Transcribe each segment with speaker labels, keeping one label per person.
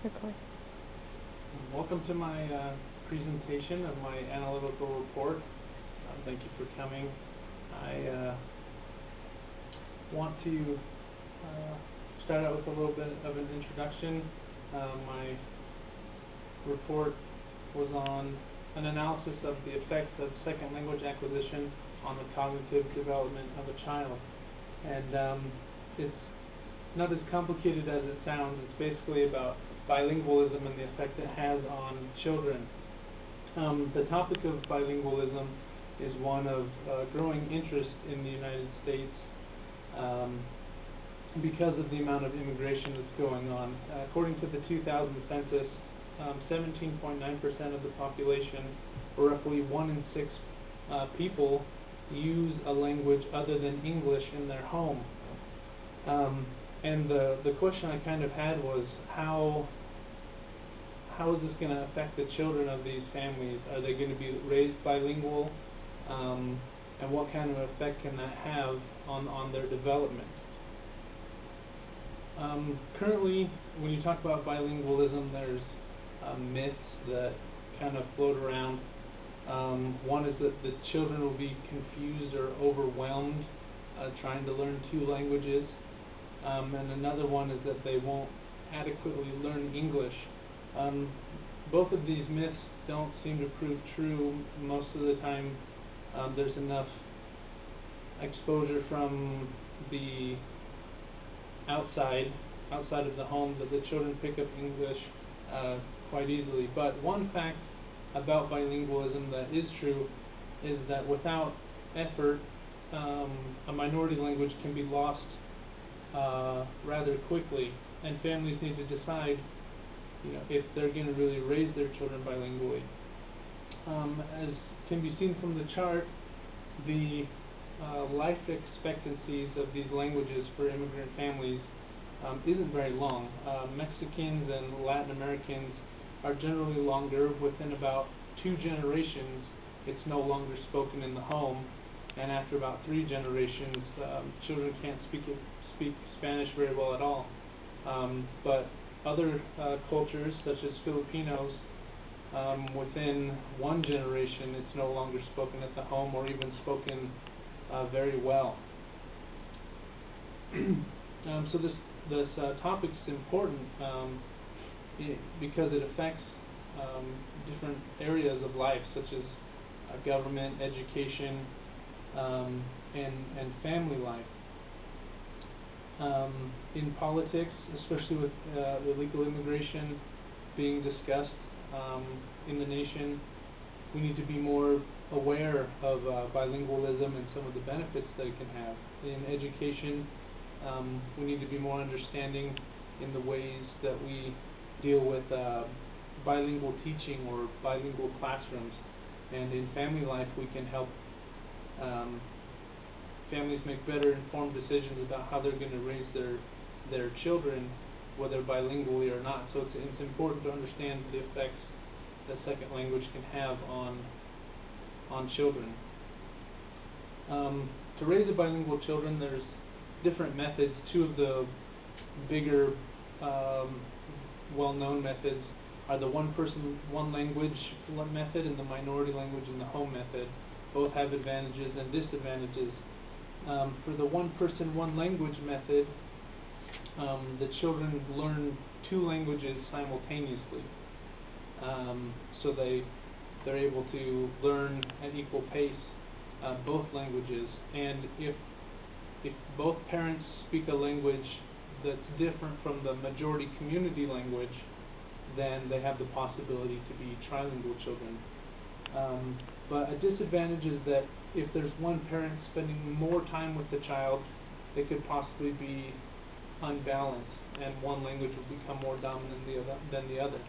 Speaker 1: Record.
Speaker 2: Welcome to my presentation of my analytical report. Thank you for coming. I want to start out with a little bit of an introduction. My report was on an analysis of the effects of second language acquisition on the cognitive development of a child. And it's not as complicated as it sounds. It's basically about bilingualism and the effect it has on children. The topic of bilingualism is one of growing interest in the United States because of the amount of immigration that's going on. According to the 2000 census, 17.9% of the population, or roughly 1 in 6 people, use a language other than English in their home. And the question I kind of had was, how is this going to affect the children of these families? Are they going to be raised bilingual? And what kind of effect can that have on their development? Currently, when you talk about bilingualism, there's myths that kind of float around. One is that the children will be confused or overwhelmed trying to learn 2 languages. And another one is that they won't adequately learn English. Both of these myths don't seem to prove true. Most of the time, there's enough exposure from the outside of the home that the children pick up English quite easily. But one fact about bilingualism that is true is that without effort, a minority language can be lost rather quickly, and families need to decide, if they're going to really raise their children bilingually. As can be seen from the chart, the life expectancies of these languages for immigrant families isn't very long. Mexicans and Latin Americans are generally longer. Within about 2 generations, it's no longer spoken in the home, and after about 3 generations, children can't speak Spanish very well at all. But other cultures, such as Filipinos, within 1 generation, it's no longer spoken at the home or even spoken very well. So this topic is important because it affects different areas of life, such as government, education, and family life. In politics, especially with illegal immigration being discussed in the nation, we need to be more aware of bilingualism and some of the benefits that it can have. In education, we need to be more understanding in the ways that we deal with bilingual teaching or bilingual classrooms. And in family life, we can help families make better informed decisions about how they're going to raise their children, whether bilingually or not. So it's important to understand the effects that second language can have on children. To raise a bilingual children, there's different methods. 2 of the bigger well-known methods are the one person, one language method and the minority language in the home method. Both have advantages and disadvantages. For the one person, one language method, the children learn 2 languages simultaneously. So they're able to learn at equal pace both languages. And if both parents speak a language that's different from the majority community language, then they have the possibility to be trilingual children. But a disadvantage is that if there's one parent spending more time with the child, it could possibly be unbalanced, and one language will become more dominant than the other.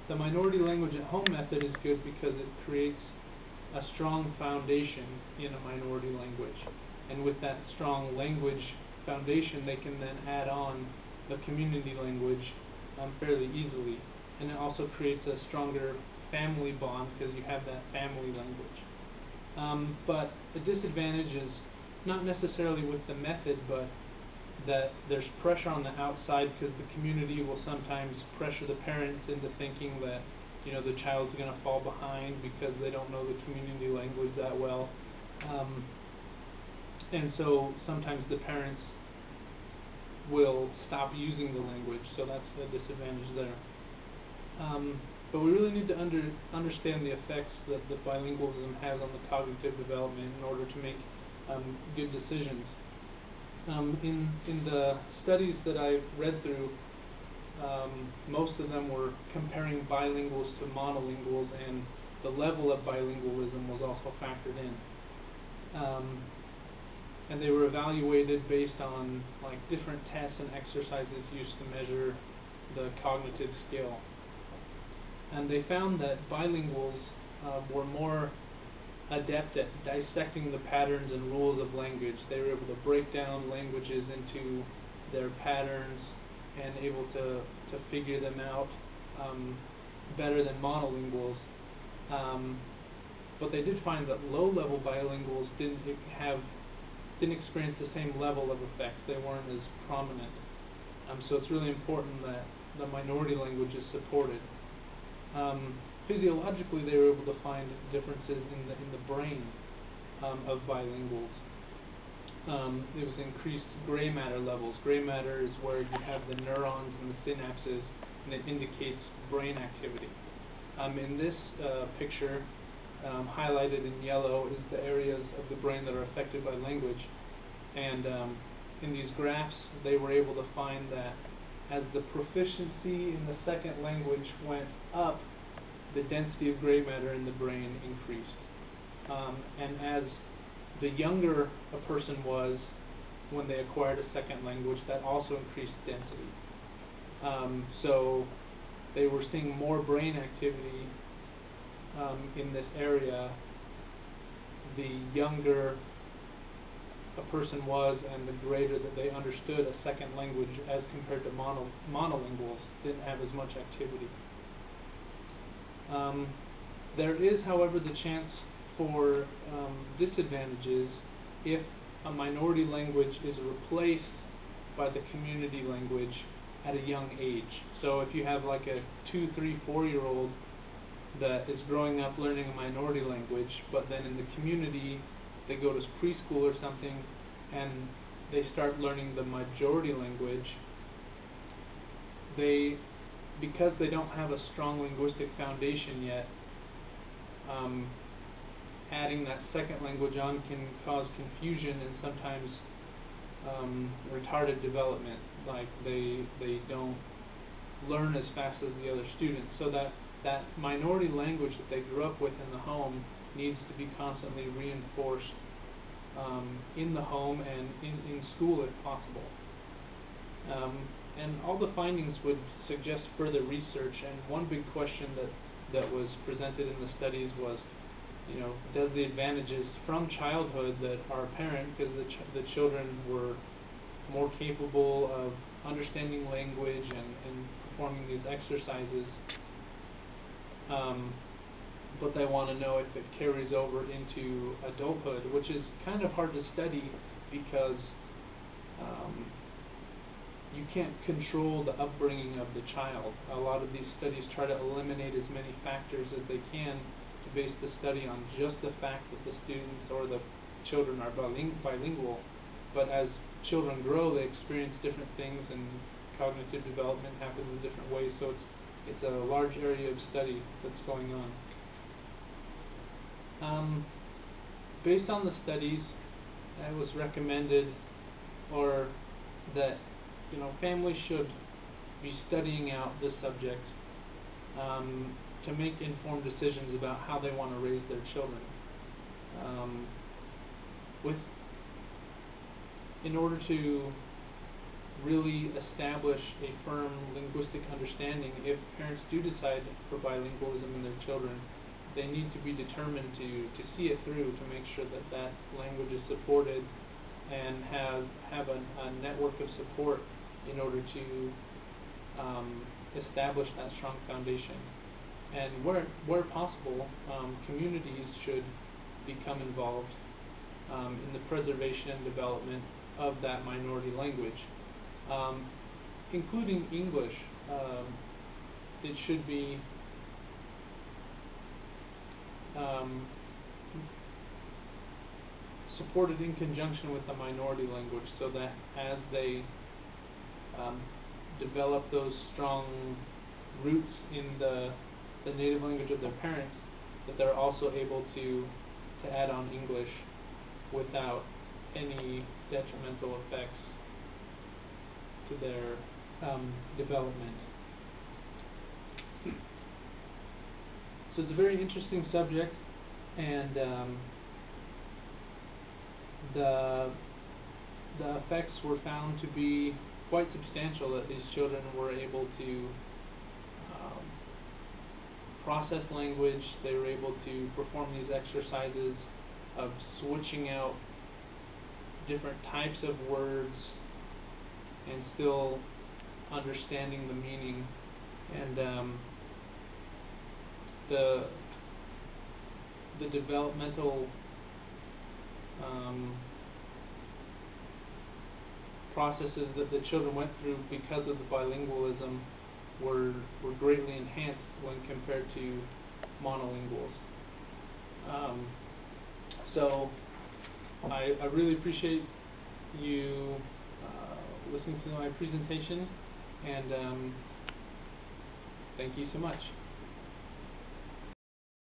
Speaker 2: The minority language at home method is good because it creates a strong foundation in a minority language. And with that strong language foundation, they can then add on the community language fairly easily. And it also creates a stronger family bond because you have that family language. But the disadvantage is not necessarily with the method, but that there's pressure on the outside because the community will sometimes pressure the parents into thinking that, the child's going to fall behind because they don't know the community language that well. And so sometimes the parents will stop using the language, so that's a disadvantage there. But we really need to understand the effects that the bilingualism has on the cognitive development in order to make good decisions. In the studies that I've read through, most of them were comparing bilinguals to monolinguals, and the level of bilingualism was also factored in. And they were evaluated based on different tests and exercises used to measure the cognitive skill. And they found that bilinguals were more adept at dissecting the patterns and rules of language. They were able to break down languages into their patterns and able to figure them out better than monolinguals. But they did find that low-level bilinguals didn't experience the same level of effects. They weren't as prominent. So it's really important that the minority language is supported. Physiologically, they were able to find differences in the brain of bilinguals. It was increased gray matter levels. Gray matter is where you have the neurons and the synapses, and it indicates brain activity. In this picture, highlighted in yellow, is the areas of the brain that are affected by language. And in these graphs, they were able to find that as the proficiency in the second language went up, the density of gray matter in the brain increased. And as the younger a person was when they acquired a second language, that also increased density. So they were seeing more brain activity in this area the younger a person was and the greater that they understood a second language as compared to monolinguals didn't have as much activity. There is, however, the chance for disadvantages if a minority language is replaced by the community language at a young age. So if you have like a 2, 3, 4-year-old that is growing up learning a minority language, but then in the community they go to preschool or something and they start learning the majority language, because they don't have a strong linguistic foundation yet, adding that second language on can cause confusion and sometimes retarded development. Like they don't learn as fast as the other students. So that minority language that they grew up with in the home needs to be constantly reinforced in the home and in school if possible. And all the findings would suggest further research, and one big question that was presented in the studies was, does the advantages from childhood that are apparent because the children were more capable of understanding language and performing these exercises, but they want to know if it carries over into adulthood, which is kind of hard to study because you can't control the upbringing of the child. A lot of these studies try to eliminate as many factors as they can to base the study on just the fact that the students or the children are bilingual. But as children grow, they experience different things and cognitive development happens in different ways, so it's a large area of study that's going on. Based on the studies, it was recommended that families should be studying out this subject to make informed decisions about how they want to raise their children. In order to really establish a firm linguistic understanding, if parents do decide for bilingualism in their children, they need to be determined to see it through, to make sure that language is supported and have a network of support in order to establish that strong foundation. And where possible, communities should become involved in the preservation and development of that minority language, including English. It should be supported in conjunction with the minority language, so that as they develop those strong roots in the native language of their parents, that they're also able to add on English without any detrimental effects to their development. So it's a very interesting subject, and the effects were found to be quite substantial, that these children were able to process language. They were able to perform these exercises of switching out different types of words and still understanding the meaning, and the developmental processes that the children went through because of the bilingualism were greatly enhanced when compared to monolinguals. So I really appreciate you listening to my presentation, and thank you so much.